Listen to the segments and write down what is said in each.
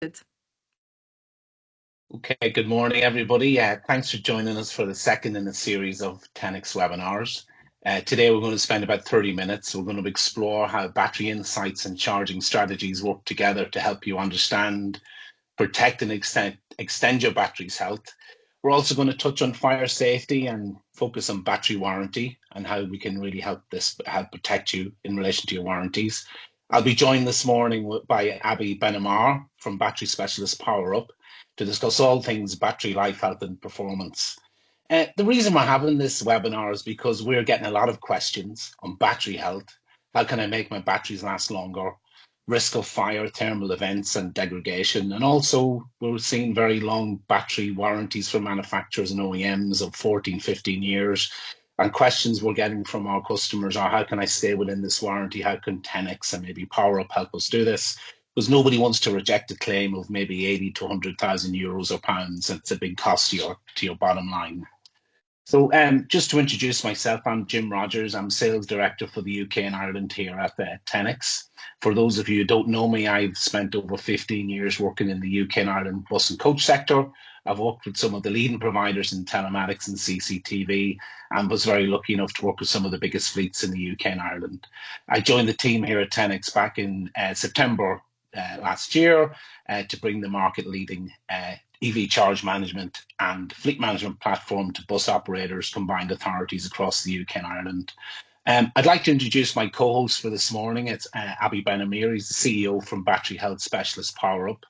Good. Okay, good morning, everybody. Thanks for joining us for the second in a series of Tenix webinars. Today, we're going to spend about 30 minutes. We're going to explore how battery insights and charging strategies work together to help you understand, protect, and extend your battery's health. We're also going to touch on fire safety and focus on battery warranty and how we can really help protect you in relation to your warranties. I'll be joined this morning by Abby Benamar from Battery Specialist PowerUp to discuss all things battery life, health, and performance. The reason we're having this webinar is because we're getting a lot of questions on battery health. How can I make my batteries last longer? Risk of fire, thermal events, and degradation. And also, we're seeing very long battery warranties from manufacturers and OEMs of 14, 15 years. And questions we're getting from our customers are, how can I stay within this warranty? How can Tenix and maybe PowerUp help us do this? Because nobody wants to reject a claim of maybe 80 to 100,000 euros or pounds. It's a big cost to your bottom line. So just to introduce myself, I'm Jim Rogers. I'm Sales Director for the UK and Ireland here at Tenix. For those of you who don't know me, I've spent over 15 years working in the UK and Ireland bus and coach sector. I've worked with some of the leading providers in telematics and CCTV and was very lucky enough to work with some of the biggest fleets in the UK and Ireland. I joined the team here at Tenix back in September last year to bring the market leading EV charge management and fleet management platform to bus operators, combined authorities across the UK and Ireland. I'd like to introduce my co-host for this morning. It's Abby Benamir. He's the CEO from Battery Health Specialist PowerUp.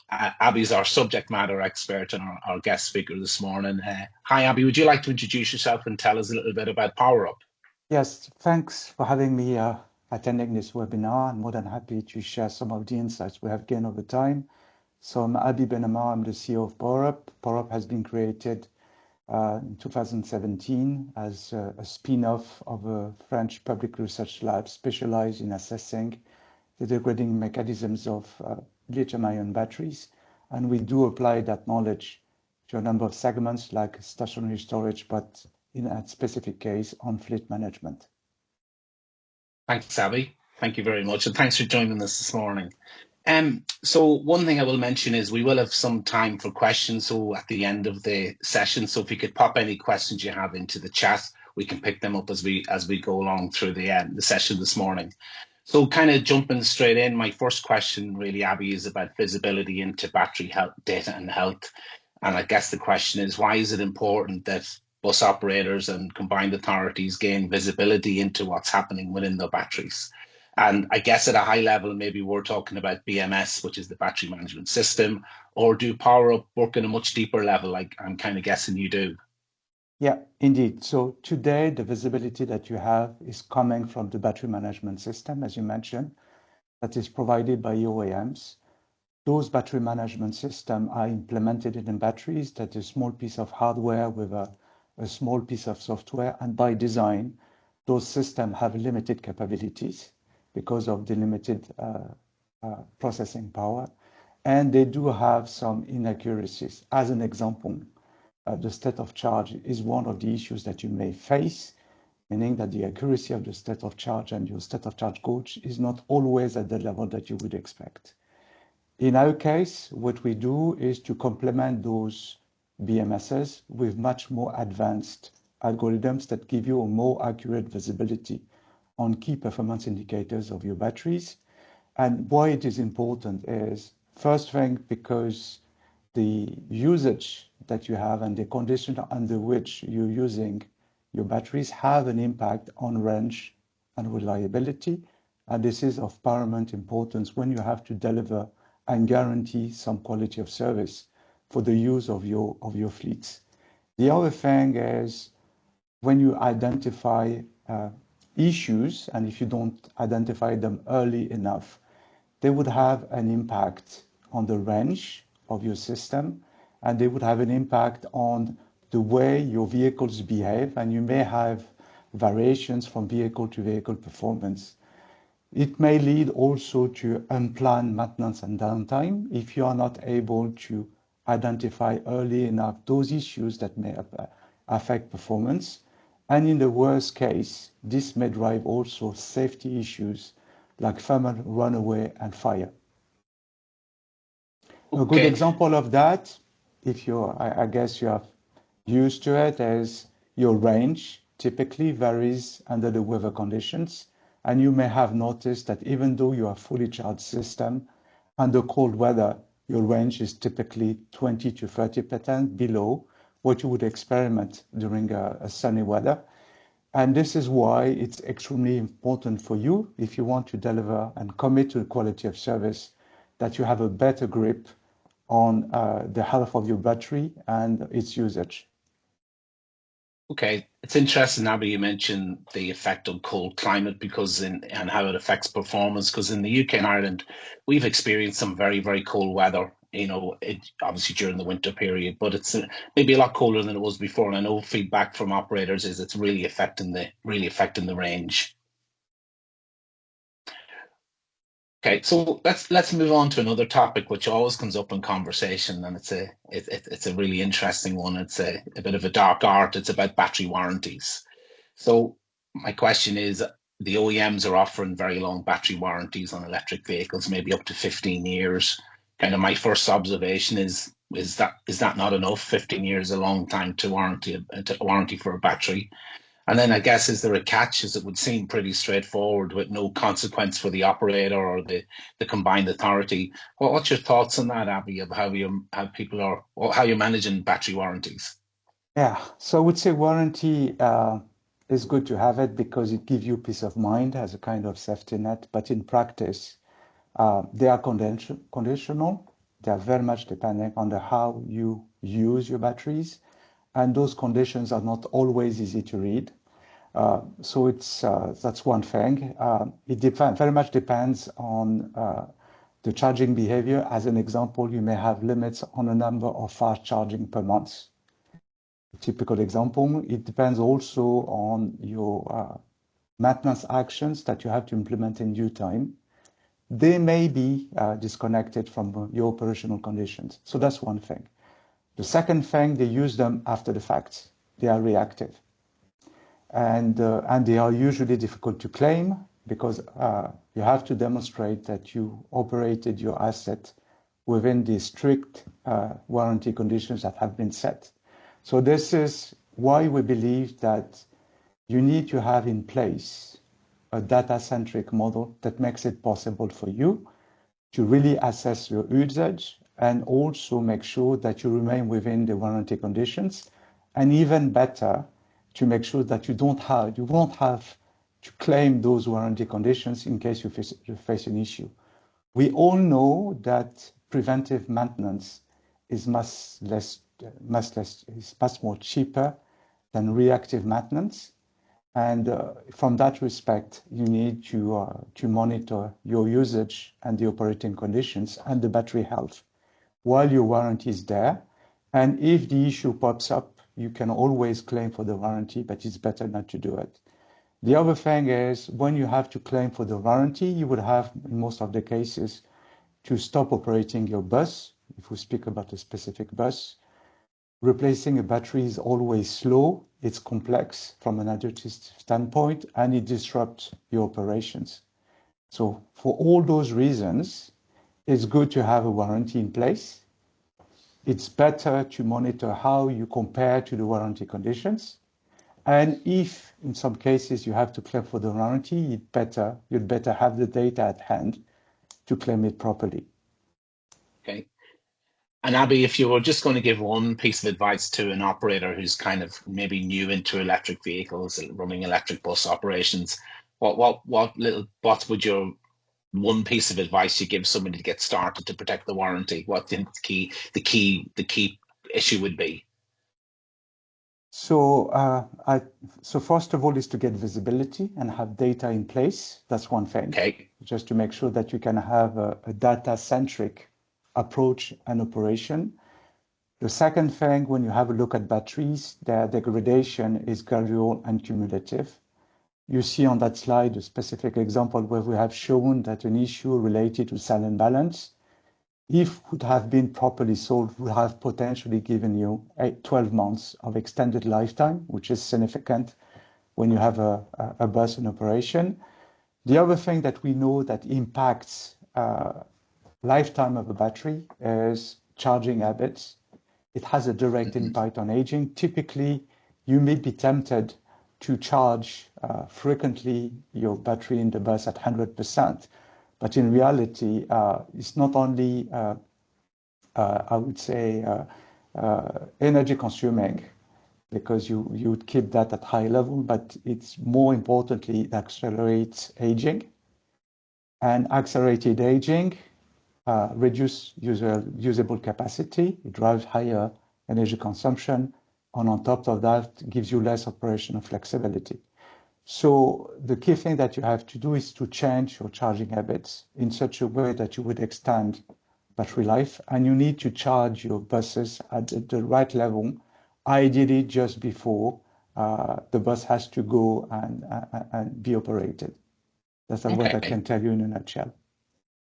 Abby's our subject matter expert and our guest speaker this morning. Hi, Abby. Would you like to introduce yourself and tell us a little bit about PowerUp? Yes, thanks for having me attending this webinar. I'm more than happy to share some of the insights we have gained over time. So I'm Abi Benamar, I'm the CEO of PowerUp. PowerUp has been created in 2017 as a spin-off of a French public research lab specialized in assessing the degrading mechanisms of lithium-ion batteries. And we do apply that knowledge to a number of segments like stationary storage, but in a specific case on fleet management. Thanks, Abby. Thank you very much. And thanks for joining us this morning. So one thing I will mention is we will have some time for questions. So at the end of the session, so if you could pop any questions you have into the chat, we can pick them up as we go along through the session this morning. So kind of jumping straight in, my first question really, Abby, is about visibility into battery health data and health. And I guess the question is, why is it important that bus operators and combined authorities gain visibility into what's happening within the batteries? And I guess at a high level, maybe we're talking about BMS, which is the battery management system, or do PowerUp work in a much deeper level, like I'm kind of guessing you do? Yeah, indeed. So today, the visibility that you have is coming from the battery management system, as you mentioned, that is provided by OEMs. Those battery management systems are implemented in batteries. That is a small piece of hardware with a small piece of software. And by design, those systems have limited capabilities because of the limited processing power. And they do have some inaccuracies. As an example, the state of charge is one of the issues that you may face, meaning that the accuracy of the state of charge and your state of charge gauge is not always at the level that you would expect. In our case, what we do is to complement those BMSs with much more advanced algorithms that give you a more accurate visibility on key performance indicators of your batteries. And why it is important is, first thing, because the usage that you have and the condition under which you're using your batteries have an impact on range and reliability. And this is of paramount importance when you have to deliver and guarantee some quality of service for the use of your fleets. The other thing is when you identify issues, and if you don't identify them early enough, they would have an impact on the range of your system, and they would have an impact on the way your vehicles behave, and you may have variations from vehicle to vehicle performance. It may lead also to unplanned maintenance and downtime if you are not able to identify early enough those issues that may affect performance. And in the worst case, this may drive also safety issues like thermal runaway and fire. A good Okay. example of that, if I guess you are used to it, is your range typically varies under the weather conditions. And you may have noticed that even though you are fully charged system, under cold weather, your range is typically 20 to 30% below what you would experiment during a sunny weather. And this is why it's extremely important for you, if you want to deliver and commit to the quality of service, that you have a better grip on the health of your battery and its usage. Okay, it's interesting, Abby, you mentioned the effect of cold climate because and how it affects performance. Because in the UK and Ireland, we've experienced some very, very cold weather. Obviously during the winter period, but it's maybe a lot colder than it was before. And I know feedback from operators is it's really affecting the range. Okay, so let's move on to another topic which always comes up in conversation, and it's a really interesting one. It's a bit of a dark art. It's about battery warranties. So my question is, the OEMs are offering very long battery warranties on electric vehicles, maybe up to 15 years. Kind of my first observation is that not enough? 15 years is a long time to warranty for a battery. And then I guess, is there a catch? As it would seem pretty straightforward with no consequence for the operator or the combined authority. What's your thoughts on that, Abby, of how people are, or how you're managing battery warranties? Yeah, so I would say warranty is good to have it because it gives you peace of mind as a kind of safety net. But in practice, they are conditional. They are very much dependent on how you use your batteries. And those conditions are not always easy to read. So that's one thing. Very much depends on the charging behavior. As an example, you may have limits on the number of fast charging per month. A typical example. It depends also on your maintenance actions that you have to implement in due time. They may be disconnected from your operational conditions. So that's one thing. The second thing, they use them after the fact. They are reactive. And they are usually difficult to claim because you have to demonstrate that you operated your asset within the strict warranty conditions that have been set. So this is why we believe that you need to have in place a data-centric model that makes it possible for you to really assess your usage and also make sure that you remain within the warranty conditions, and even better, to make sure that you won't have to claim those warranty conditions in case you face an issue. We all know that preventive maintenance is much more cheaper than reactive maintenance. And from that respect, you need to monitor your usage and the operating conditions and the battery health while your warranty is there. And if the issue pops up, you can always claim for the warranty, but it's better not to do it. The other thing is when you have to claim for the warranty, you would have, in most of the cases, to stop operating your bus. If we speak about a specific bus, replacing a battery is always slow, it's complex from an additive standpoint, and it disrupts your operations. So for all those reasons, it's good to have a warranty in place. It's better to monitor how you compare to the warranty conditions. And if in some cases you have to claim for the warranty, you'd better have the data at hand to claim it properly. Okay. And Abby, if you were just going to give one piece of advice to an operator who's kind of maybe new into electric vehicles, running electric bus operations, what would your one piece of advice you give somebody to get started to protect the warranty? What the key issue would be? So, so first of all is to get visibility and have data in place. That's one thing, Okay. just to make sure that you can have a data-centric approach and operation. The second thing, when you have a look at batteries, their degradation is gradual and cumulative. You see on that slide a specific example where we have shown that an issue related to cell imbalance, if would have been properly solved, would have potentially given you 12 months of extended lifetime, which is significant when you have a bus in operation. The other thing that we know that impacts lifetime of a battery is charging habits. It has a direct impact on aging. Typically, you may be tempted to charge frequently your battery in the bus at 100%, but in reality, it's not only, I would say, energy consuming, because you would keep that at high level, but it's more importantly, it accelerates aging. And accelerated aging reduce usable capacity, it drives higher energy consumption, and on top of that, gives you less operational flexibility. So the key thing that you have to do is to change your charging habits in such a way that you would extend battery life, and you need to charge your buses at the right level, ideally just before the bus has to go and be operated. That's what I can tell you in a nutshell.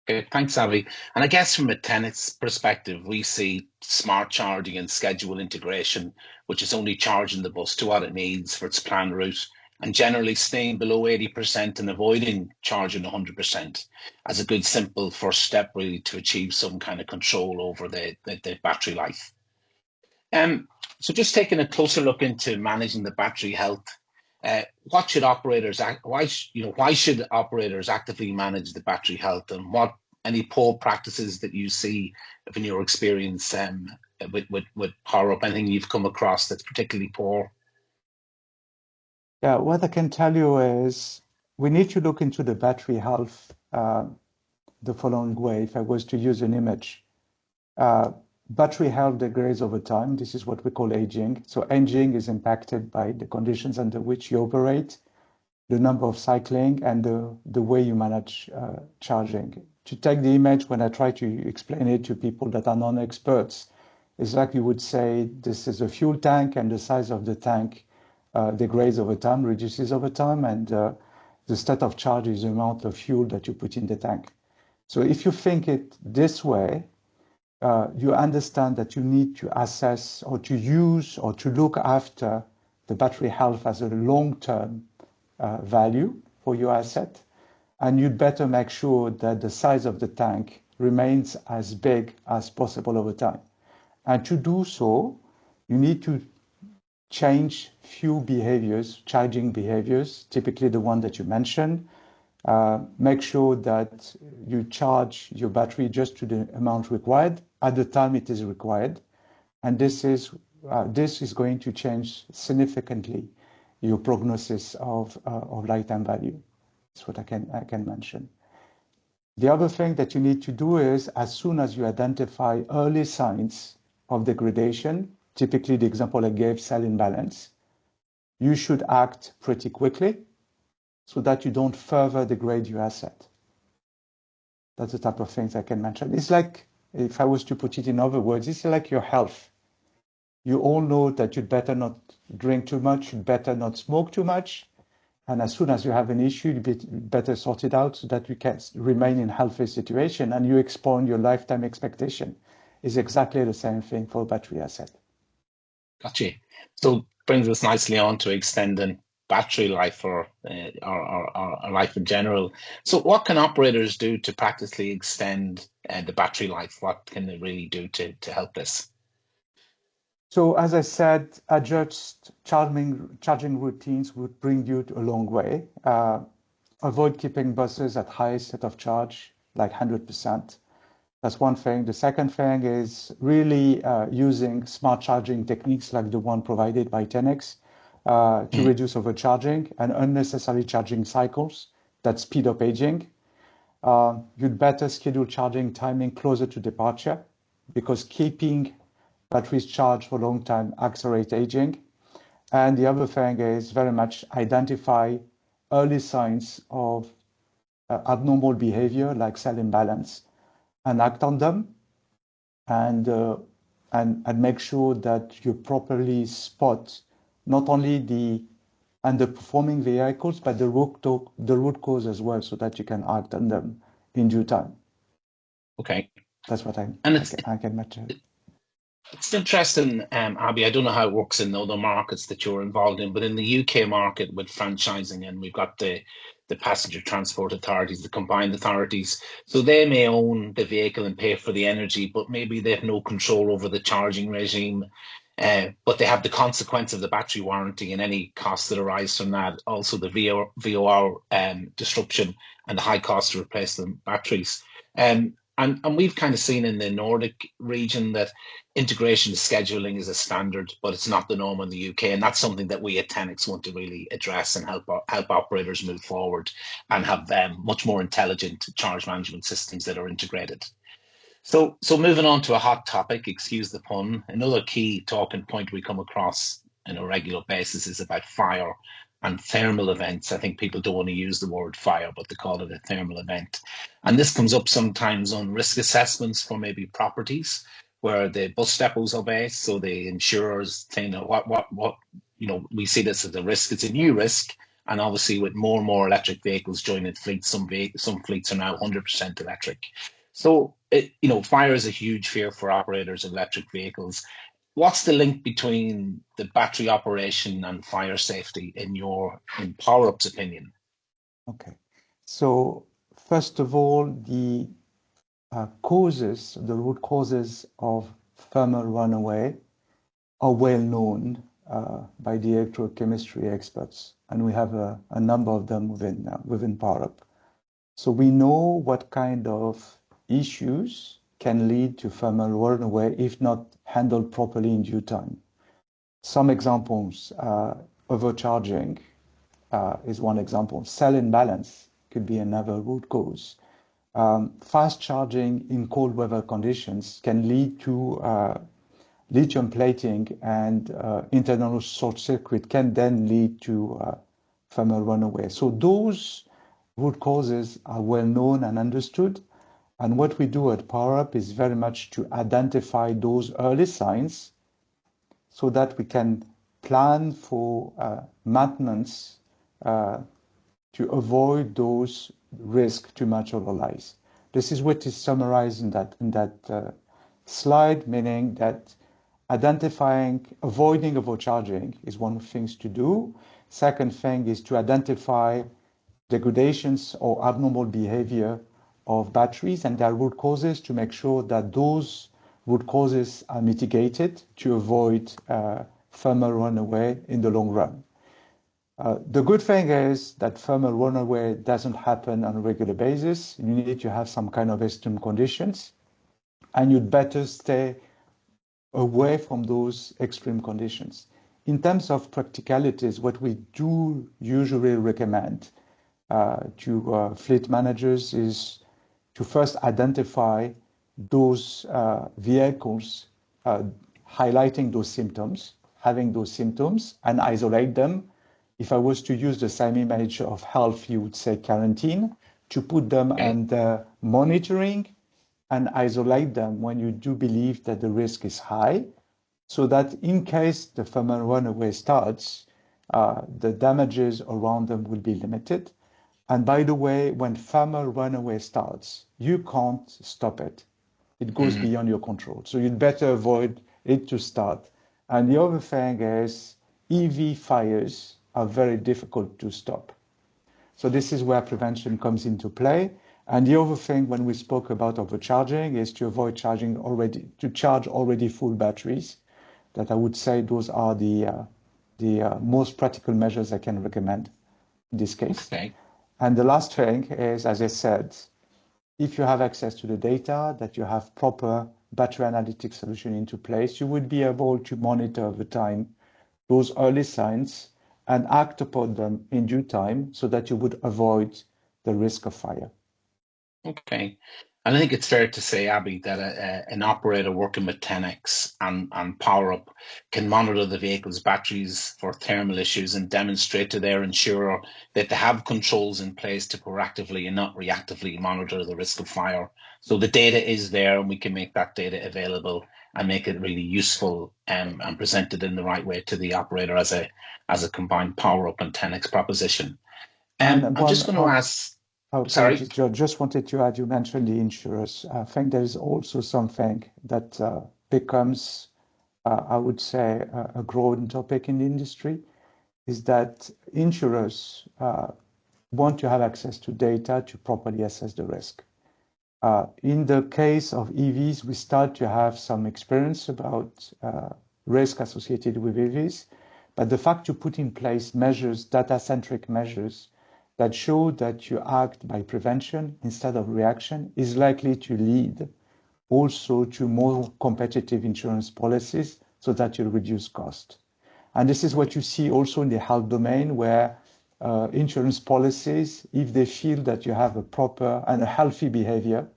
Okay, thanks, Avi. And I guess from a Tenix perspective, we see smart charging and schedule integration, which is only charging the bus to what it needs for its planned route, and generally staying below 80% and avoiding charging 100% as a good, simple first step, really, to achieve some kind of control over the battery life. So just taking a closer look into managing the battery health, what should operators why should operators actively manage the battery health, and what any poor practices that you see in your experience with PowerUp, anything you've come across that's particularly poor? Yeah, what I can tell you is we need to look into the battery health the following way. If I was to use an image, battery health degrades over time. This is what we call aging. So aging is impacted by the conditions under which you operate, the number of cycling, and the way you manage charging. To take the image, when I try to explain it to people that are non-experts, it's like you would say this is a fuel tank, and the size of the tank degrades over time, reduces over time, and the state of charge is the amount of fuel that you put in the tank. So if you think it this way, you understand that you need to assess or to use or to look after the battery health as a long-term value for your asset. And you'd better make sure that the size of the tank remains as big as possible over time. And to do so, you need to change few behaviors, charging behaviors, typically the one that you mentioned. Make sure that you charge your battery just to the amount required at the time it is required. And this is going to change significantly your prognosis of lifetime value. That's what I can mention. The other thing that you need to do is, as soon as you identify early signs of degradation, typically the example I gave, cell imbalance, you should act pretty quickly so that you don't further degrade your asset. That's the type of things I can mention. It's like, if I was to put it in other words, it's like your health. You all know that you'd better not drink too much, you'd better not smoke too much. And as soon as you have an issue, you better sort it out so that you can remain in a healthy situation and you expand your lifetime expectation. Is exactly the same thing for a battery asset. Gotcha. So brings us nicely on to extending battery life or life in general. So what can operators do to practically extend the battery life? What can they really do to help this? So as I said, adjust charging routines would bring you a long way. Avoid keeping buses at high state of charge, like 100%. That's one thing. The second thing is really using smart charging techniques like the one provided by Tenix to reduce overcharging and unnecessary charging cycles that speed up aging. You'd better schedule charging timing closer to departure, because keeping batteries charged for a long time accelerates aging. And the other thing is very much identify early signs of abnormal behavior like cell imbalance and act on them, and make sure that you properly spot not only the underperforming vehicles, but the root cause as well, so that you can act on them in due time. Okay. That's what I can mention. It's interesting, Abby. I don't know how it works in other markets that you're involved in, but in the UK market with franchising, and we've got the the passenger transport authorities, the combined authorities. So they may own the vehicle and pay for the energy, but maybe they have no control over the charging regime. But they have the consequence of the battery warranty and any costs that arise from that. Also, the VOR disruption and the high cost to replace the batteries. And we've kind of seen in the Nordic region that integration scheduling is a standard, but it's not the norm in the UK. And that's something that we at Tenix want to really address and help operators move forward and have much more intelligent charge management systems that are integrated. So moving on to a hot topic, excuse the pun, another key talking point we come across on a regular basis is about fire and thermal events. I think people don't want to use the word fire, but they call it a thermal event. And this comes up sometimes on risk assessments for maybe properties where the bus depots are based. So the insurers think, we see this as a risk. It's a new risk. And obviously, with more and more electric vehicles joining fleets, some fleets are now 100% electric. So, fire is a huge fear for operators of electric vehicles. What's the link between the battery operation and fire safety in PowerUp's opinion? Okay. So first of all, the root causes of thermal runaway are well known by the electrochemistry experts, and we have a number of them within PowerUp. So we know what kind of issues can lead to thermal runaway if not handled properly in due time. Some examples, overcharging is one example. Cell imbalance could be another root cause. Fast charging in cold weather conditions can lead to lithium plating, and internal short circuit can then lead to thermal runaway. So those root causes are well known and understood. And what we do at PowerUp is very much to identify those early signs so that we can plan for maintenance to avoid those risks to materialize. This is what is summarized in that slide, meaning that avoiding overcharging is one of the things to do. Second thing is to identify degradations or abnormal behavior of batteries and their root causes to make sure that those root causes are mitigated to avoid thermal runaway in the long run. The good thing is that thermal runaway doesn't happen on a regular basis. You need to have some kind of extreme conditions, and you'd better stay away from those extreme conditions. In terms of practicalities, what we do usually recommend to fleet managers is to first identify those vehicles highlighting those symptoms, having those symptoms, and isolate them. If I was to use the same image of health, you would say quarantine, to put them under monitoring and isolate them when you do believe that the risk is high, so that in case the thermal runaway starts, the damages around them will be limited. And by the way, when thermal runaway starts, you can't stop it. It goes beyond your control. So you'd better avoid it to start. And the other thing is EV fires are very difficult to stop. So this is where prevention comes into play. And the other thing when we spoke about overcharging is to avoid to charge already full batteries. That I would say those are the most practical measures I can recommend in this case. Okay. And the last thing is, as I said, if you have access to the data, that you have proper battery analytics solution into place, you would be able to monitor over time those early signs and act upon them in due time so that you would avoid the risk of fire. Okay. And I think it's fair to say, Abby, that an operator working with Tenix and PowerUp can monitor the vehicle's batteries for thermal issues and demonstrate to their insurer that they have controls in place to proactively and not reactively monitor the risk of fire. So the data is there, and we can make that data available and make it really useful and presented in the right way to the operator as a combined PowerUp and Tenix proposition. I'm just going to ask. Sorry. Apologies, George. Just wanted to add, you mentioned the insurers. I think there is also something that becomes, I would say, a growing topic in the industry, is that insurers want to have access to data to properly assess the risk. In the case of EVs, we start to have some experience about risk associated with EVs, but the fact to put in place measures, data-centric measures, that show that you act by prevention instead of reaction is likely to lead also to more competitive insurance policies so that you reduce cost. And this is what you see also in the health domain, where insurance policies, if they feel that you have a proper and a healthy behavior,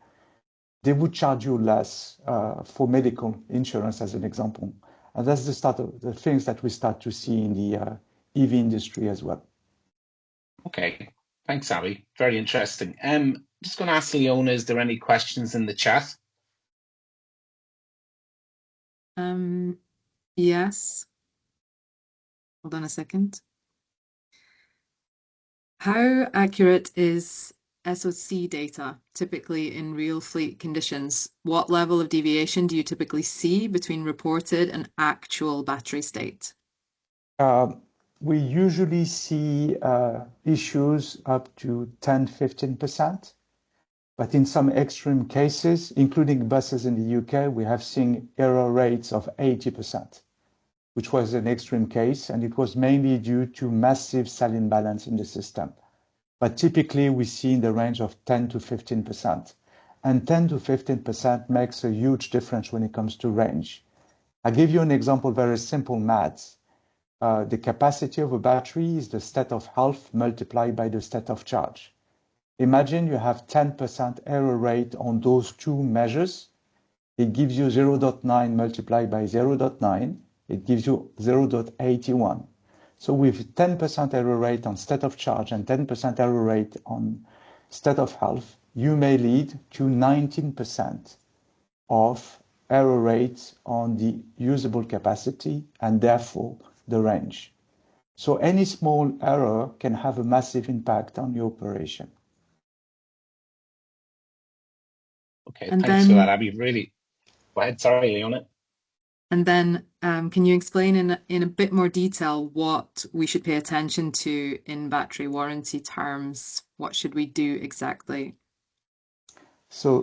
they would charge you less for medical insurance, as an example. And that's the start of the things that we start to see in the EV industry as well. Okay, thanks, Abby. Very interesting. Just going to ask Leona, is there any questions in the chat? Yes. Hold on a second. How accurate is SOC data typically in real fleet conditions? What level of deviation do you typically see between reported and actual battery state? We usually see issues up to 10-15%, but in some extreme cases, including buses in the UK, we have seen error rates of 80%, which was an extreme case, and it was mainly due to massive cell imbalance in the system. But typically, we see in the range of 10-15%. And 10-15% makes a huge difference when it comes to range. I'll give you an example, very simple maths. The capacity of a battery is the state of health multiplied by the state of charge. Imagine you have 10% error rate on those two measures. It gives you 0.9 multiplied by 0.9. It gives you 0.81. So with 10% error rate on state of charge and 10% error rate on state of health, you may lead to 19% of error rates on the usable capacity and therefore the range. So any small error can have a massive impact on your operation. Okay, And thanks then, for that, Abby. Really, go ahead. Sorry, Leona. And then, can you explain in a bit more detail what we should pay attention to in battery warranty terms? What should we do exactly? So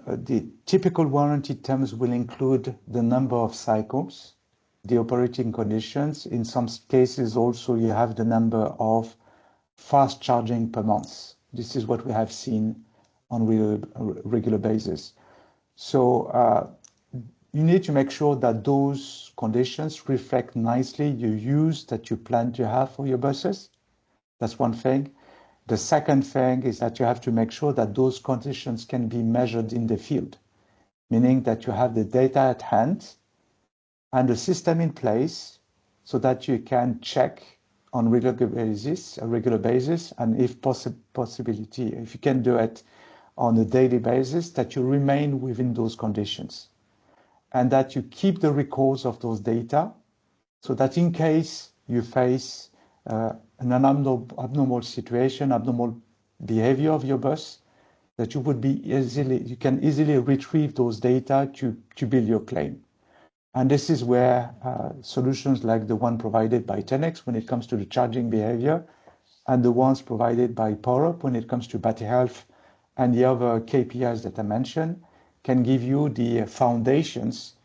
the typical warranty terms will include the number of cycles, the operating conditions. In some cases also you have the number of fast charging per month. This is what we have seen on a regular basis. So you need to make sure that those conditions reflect nicely your use that you plan to have for your buses. That's one thing. The second thing is that you have to make sure that those conditions can be measured in the field, meaning that you have the data at hand and the system in place so that you can check on a regular basis, and if possibility, if you can do it on a daily basis, that you remain within those conditions and that you keep the records of those data so that in case you face an abnormal situation, abnormal behavior of your bus, that you can easily retrieve those data to build your claim. And this is where solutions like the one provided by Tenix when it comes to the charging behavior, and the ones provided by PowerUp when it comes to battery health and the other KPIs that I mentioned, can give you the foundations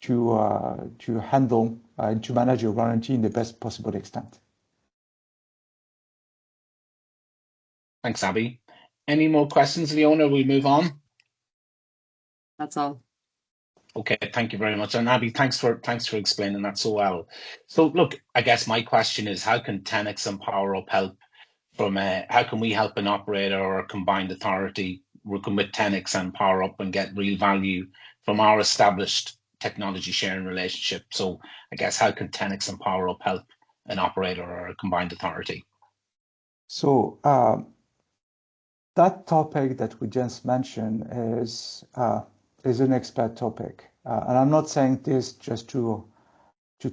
to handle and to manage your warranty in the best possible extent. Thanks, Abby. Any more questions, Leona? We move on. That's all. Okay, thank you very much. And Abby, thanks for explaining that so well. So look, I guess my question is, how can Tenix and PowerUp help how can we help an operator or a combined authority working with Tenix and PowerUp and get real value from our established technology sharing relationship? So I guess how can Tenix and PowerUp help an operator or a combined authority? So that topic that we just mentioned is an expert topic, and I'm not saying this just to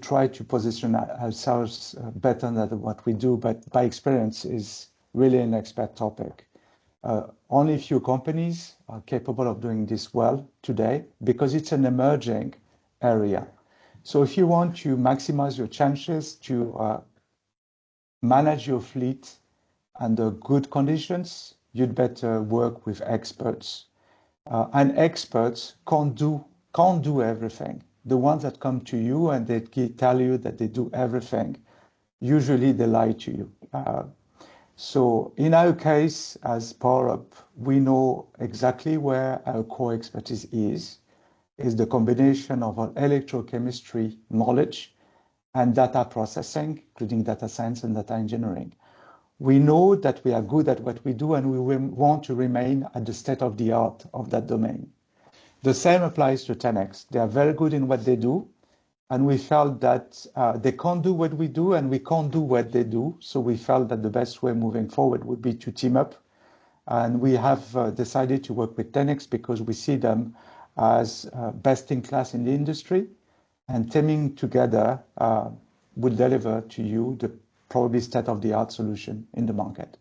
try to position ourselves better than what we do, but by experience is really an expert topic. Only few companies are capable of doing this well today because it's an emerging area. So if you want to maximize your chances to manage your fleet under good conditions, you'd better work with experts. And experts can't do everything. The ones that come to you and they tell you that they do everything, usually they lie to you. So in our case, as PowerUp, we know exactly where our core expertise is the combination of our electrochemistry knowledge and data processing, including data science and data engineering. We know that we are good at what we do and we want to remain at the state of the art of that domain. The same applies to Tenix. They are very good in what they do, and we felt that they can't do what we do and we can't do what they do. So we felt that the best way moving forward would be to team up. And we have decided to work with Tenix because we see them as best in class in the industry, and teaming together will deliver to you the probably state-of-the-art solution in the market.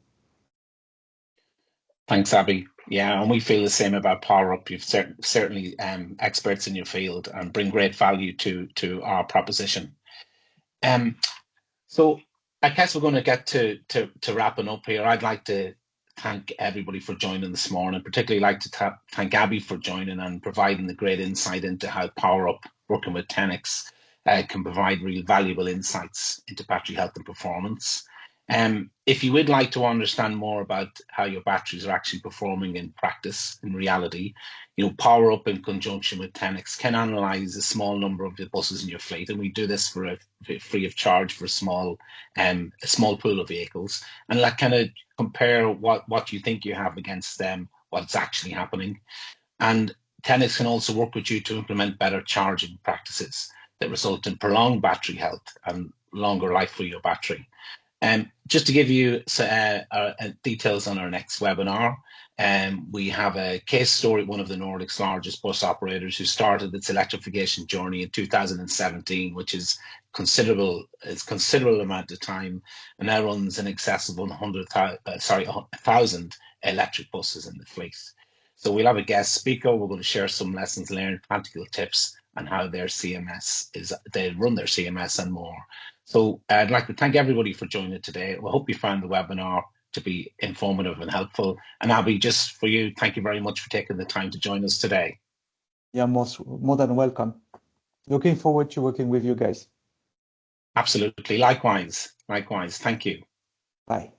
Thanks, Abby. Yeah, and we feel the same about PowerUp. You've certainly experts in your field and bring great value to our proposition. So I guess we're going to get to wrapping up here. I'd like to thank everybody for joining this morning. Particularly like to thank Abby for joining and providing the great insight into how PowerUp, working with Tenix, can provide real valuable insights into battery health and performance. If you would like to understand more about how your batteries are actually performing in practice, in reality, PowerUp in conjunction with Tenix can analyze a small number of the buses in your fleet, and we do this for free of charge for a small pool of vehicles, and like kind of compare what you think you have against what's actually happening. And Tenix can also work with you to implement better charging practices that result in prolonged battery health and longer life for your battery. Just to give you details on our next webinar, we have a case story, one of the Nordic's largest bus operators who started its electrification journey in 2017, which is considerable amount of time, and now runs in excess of 1,000 electric buses in the fleet. So we'll have a guest speaker. We're going to share some lessons learned, practical tips, and how they run their CMS and more. So I'd like to thank everybody for joining today. We hope you found the webinar to be informative and helpful. And Abby, just for you, thank you very much for taking the time to join us today. You're more than welcome. Looking forward to working with you guys. Absolutely. Likewise. Thank you. Bye.